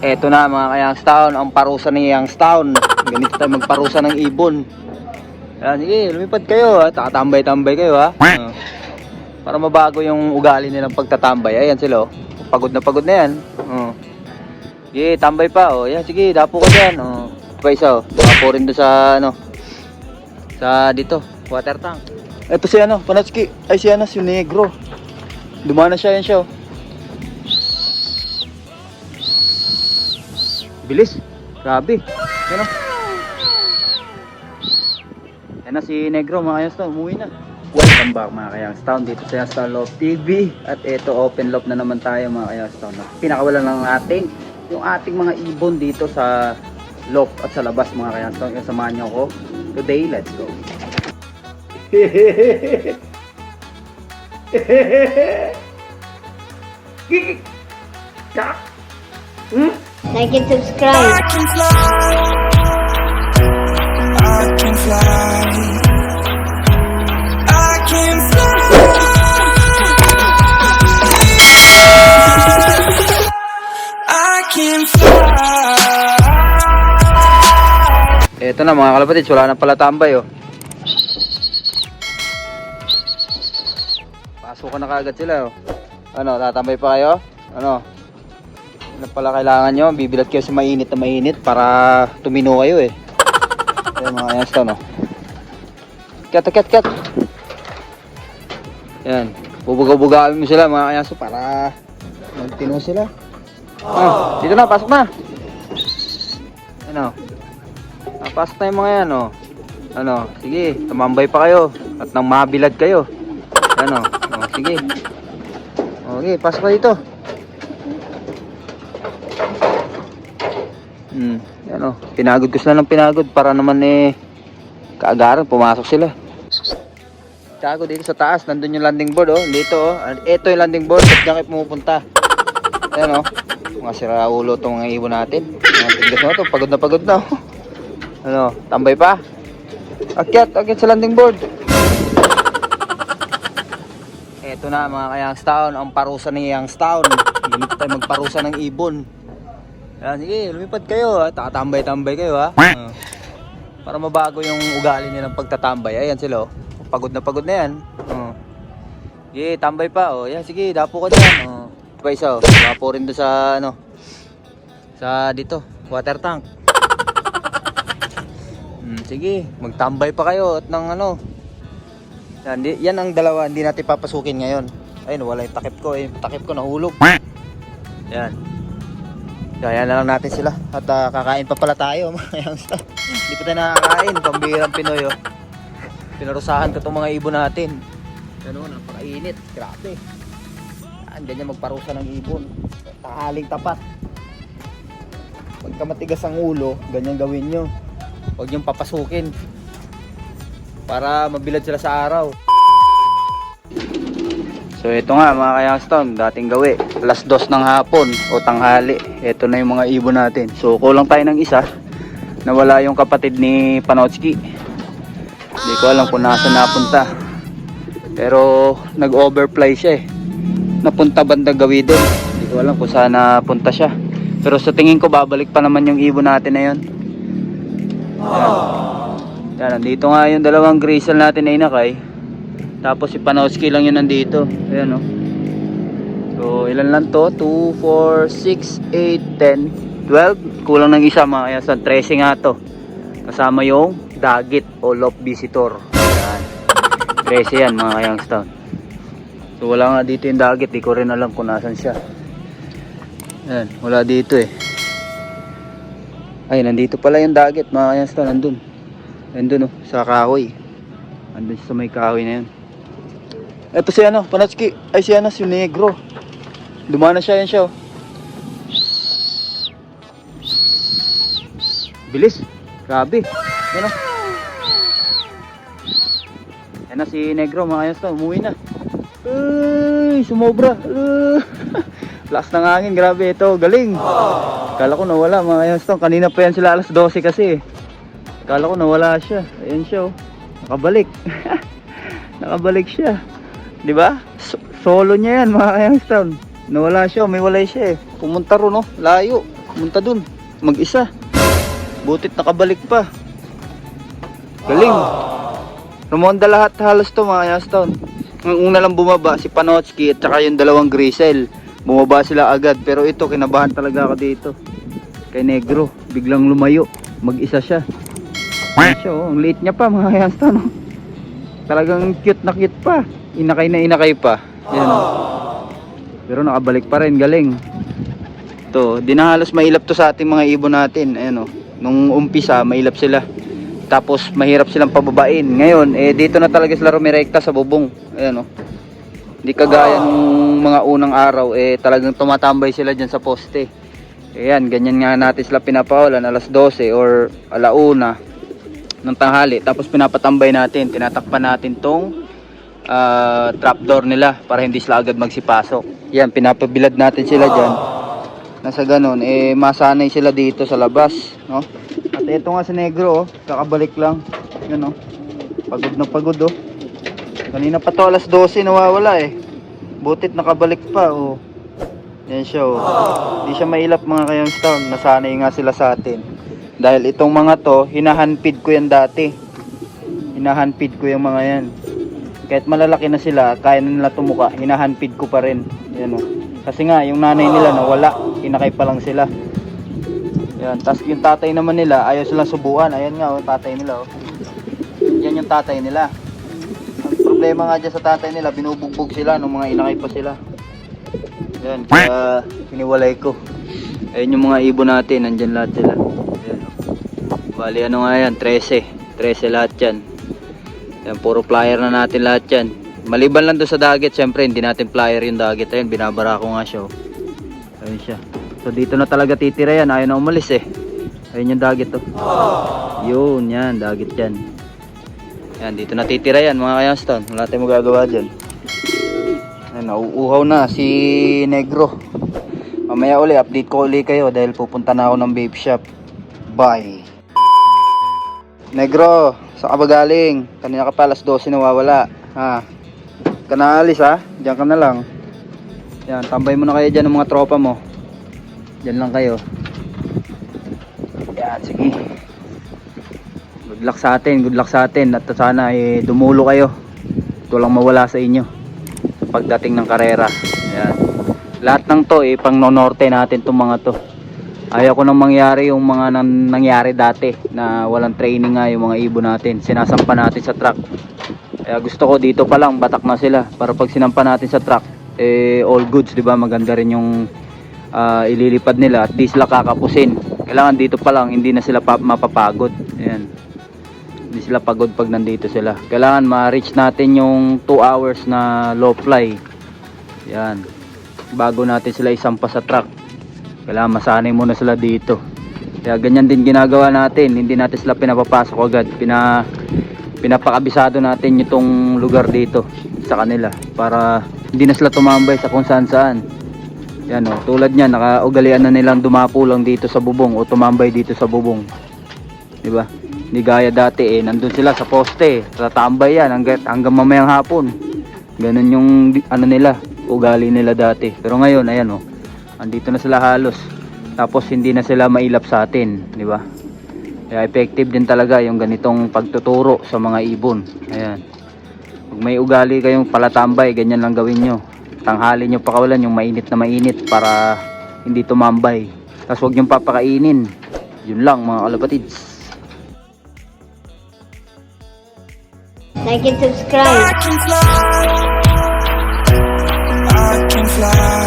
Eto na mga ka-Youngstown, ang parusa ni Youngstown. Ganito tayo magparusa ng ibon. Ayan, sige, lumipad kayo ha. Takatambay-tambay kayo ha. Para mabago yung ugali nilang pagtatambay. Ayan sila oh. Pagod na yan. Sige, tambay pa oh. Ayan, sige, dapo ka dyan. Pa isa oh. Dapo rin doon sa ano. Sa dito, water tank. Eto si ano, Panatski. Ay si ano, si Negro. Dumana siya, yan siya oh. Bilis. Grabe. Yan o. Yan na si Negro mga Youngstown. Umuwi na. Welcome back mga Youngstown. Dito sa Youngstown Love TV. At ito open loop na naman tayo mga Youngstown. Pinakawalan lang natin yung ating mga ibon dito sa loop at sa labas mga Youngstown. Kaya samahan nyo ako. Today, let's go. Like and subscribe. I can fly. I can fly. I can fly. Ito na mga kalapatid, wala na pala tambay oh. Pasok na kagad sila oh. Ano, tatambay pa kayo? Ano pala kailangan nyo? Bibilat kayo sa mainit na mainit para tumino kayo eh. Ayan mga Youngstown oh. Kat. Yan, bubugaw-bugawin mo sila mga Youngstown para magtino sila. Dito na, pasok na. Ano? Pasok na yung mga yan oh. Ano, sige, tumambay pa kayo at nang mabilad kayo. Ano, sige. Okay, pasok na dito. Ano, pinagod ko sila ng pinagod para naman eh kaagaran, pumasok sila. Tsaka dito sa taas, nandun yung landing board oh. Dito oh, ito yung landing board, at dyan kayo pumupunta. Ayan oh, mga siraulo itong mga ibon natin. Mga tiglas na ito, pagod na oh. Ano, tambay pa. Akyat sa landing board. Eto na mga ka-Youngstown, ang parusa ni Youngstown. Ganito tayo magparusa ng ibon. Ayan, sige, lumipad kayo ha. Takatambay-tambay kayo ha. Para mabago yung ugali nilang pagtatambay. Ayan sila oh. Pagod na yan. Sige, tambay pa oh. Ayan, sige, dapo ka dyan. Pa isa oh. Dapo rin doon sa ano. Sa dito, water tank. Sige, magtambay pa kayo at ng ano. Yan ang dalawa, hindi natin papasukin ngayon. Ayun, wala yung takip ko. Yung takip ko nahulog. Yan. Kaya na lang natin sila. At kakain pa pala tayo. Hindi pa tayo nakakain. Pambihirang Pinoy oh. Pinarusahan ko itong mga ibon natin. Ano, napakainit. Grabe. Ganyan magparusa ng ibon. Tahaling tapat. Pagka matigas ang ulo, ganyan gawin nyo. Huwag nyo papasukin. Para mabilad sila sa araw. So ito nga mga ka-Youngstown, dating gawi alas 2 ng hapon o tanghali. Ito na yung mga ibon natin. So kulang tayo ng isa. Nawala yung kapatid ni Panotski. Hindi ko alam kung nasa napunta. Pero nag-overfly siya eh. Napunta bandang gawi doon. Hindi ko alam kung saan napunta siya. Pero sa tingin ko babalik pa naman yung ibon natin na yun. Yan, nandito nga yung dalawang grizzle natin na inakay. Tapos si Panotski lang yun nandito. Ayan oh. So ilan lang to? 2, 4, 6, 8, 10, 12. Kulang ng isa mga Youngstown. 13 nga to. Kasama yung dagit o loop visitor. Ayan. 13 yan mga Youngstown. So wala nga dito yung dagit. Di ko rin alam kung nasan siya. Ayan, wala dito eh. Ay, nandito pala yung dagit mga Youngstown. Nandun oh, sa kahoy. Nandun sa may kahoy na yun. Ito si ano, Panatski. Ay si ano, si Negro. Dumana siya, yan siya oh. Bilis. Grabe. Yan oh. Yan na si Negro mga Youngstown. Umuwi na. Uy, sumobra. Lakas ng hangin, grabe ito. Galing. Kala ko nawala mga Youngstown. Kanina pa yan sila alas 12 kasi. Kala ko nawala siya. Ayan siya oh. Nakabalik. Nakabalik siya. 'Di ba? Solo niya yan mga Youngstown. Nawala siya, may walay siya eh. Pumunta ron oh, layo. Pumunta dun. Mag-isa. Butit nakabalik pa. Galing. Rumonda lahat halos to mga Yaston. Ang una lang bumaba si Panotsky at saka yung dalawang Grisel. Bumaba sila agad. Pero ito, kinabahan talaga ako dito. Kay Negro. Biglang lumayo. Mag-isa siya. Ayan siya, oh. Ang liit niya pa mga Yaston. Oh. Talagang cute na cute pa. Inakay na inakay pa. Yan, oh. Pero nakabalik pa rin. Galing. Ito, di na halos mailap to sa ating mga ibon natin. Ayan, oh. Nung umpisa, mailap sila. Tapos mahirap silang pababain. Ngayon, dito na talaga sila rumirekta sa bubong. Ayan, oh. Hindi kagaya nung mga unang araw, talagang tumatambay sila dyan sa poste. Ayan, ganyan nga natin sila pinapawalan alas 12 or alauna ng tanghali. Tapos pinapatambay natin, tinatakpan natin tong trapdoor nila para hindi sila agad magsipasok. Yan, pinapabilad natin sila dyan. Nasa ganun, masanay sila dito sa labas, no? At ito nga si Negro, oh, kakabalik lang. Yan, oh. Pagod na pagod, oh. Kanina pa to alas 12 nawawala Butit nakabalik pa, oh. Yan siya, oh. Hindi siya mailap mga Kayangstown. Nasanay nga sila sa atin. Dahil itong mga to, hinahanpid ko yan dati. Hinahanpid ko yung mga yan. Kahit malalaki na sila, kaya na nila tumuka, hinahanpid ko pa rin. Yan, oh. Kasi nga, yung nanay nila nawala. Inakay pa lang sila. Yan. Tapos yung tatay naman nila, ayaw silang subuan. Ayan nga, oh, tatay nila, oh. Yan yung tatay nila. Ang problema nga dyan sa tatay nila, binubugbog sila nung mga inakay pa sila. Yan, kaya hiniwalay ko. Ayun yung mga ibon natin, nandyan lahat sila. Ayan, oh. Bali, ano nga yan, 13 lahat yan. Yan, puro flyer na natin lahat yan. Maliban lang doon sa dagat, syempre hindi natin flyer yung dagat. Ayun, binabara ko nga siya, oh. Ayun siya. So dito na talaga titira yan, ayaw na umalis Ayun yung dagat, oh. Yun, yan, dagat yan. Yan, dito na titira yan mga Kayaston. Wala tayong magagawa dyan. Ayan, nauuhaw na si Negro. Mamaya uli, update ko uli kayo dahil pupunta na ako ng babe shop. Bye. Negro, saan ka ba galing? Kanina ka pa alas 12 nawawala. Ha? Ka na alis, ha? Diyan ka na lang. Yan, tambay mo na kayo dyan ng mga tropa mo. Diyan lang kayo. Yan, sige. Good luck sa atin, good luck sa atin. At sana dumulo kayo. Ito lang mawala sa inyo pagdating ng karera. Yan. Lahat ng to pang nonorte natin itong mga to. Ayaw ko nang mangyari yung mga nangyari dati na walang training nga yung mga ibon natin. Sinasampa natin sa truck. Kaya gusto ko dito pa lang batak na sila para pag sinampa natin sa truck all goods, di ba? Maganda rin yung ililipad nila at di sila kakapusin. Kailangan dito pa lang hindi na sila mapapagod. Ayan. Hindi sila pagod pag nandito sila. Kailangan ma-reach natin yung 2 hours na low fly. Yan. Bago natin sila isampa sa truck. Kailangan masanay muna sila dito. Kaya ganyan din ginagawa natin. Hindi natin sila pinapapasok agad. Pinapakabisado natin itong lugar dito sa kanila. Para hindi na sila tumambay sa kung saan saan. Yan, oh. Tulad niyan, nakaugalian na nilang dumapo lang dito sa bubong o tumambay dito sa bubong. Diba? Hindi gaya dati nandun sila sa poste, tatambay yan hanggang mamayang hapon. Ganun yung ano nila, ugali nila dati. Pero ngayon, ayan, oh, andito na sila halos. Tapos hindi na sila mailap sa atin, di ba? Kaya effective din talaga yung ganitong pagtuturo sa mga ibon. Ayan. Pag may ugali kayong palatambay, ganyan lang gawin nyo. Tanghali nyo pakawalan yung mainit na mainit para hindi tumambay. Tapos huwag nyo papakainin. Yun lang mga kalapatids. Like and subscribe. I can fly.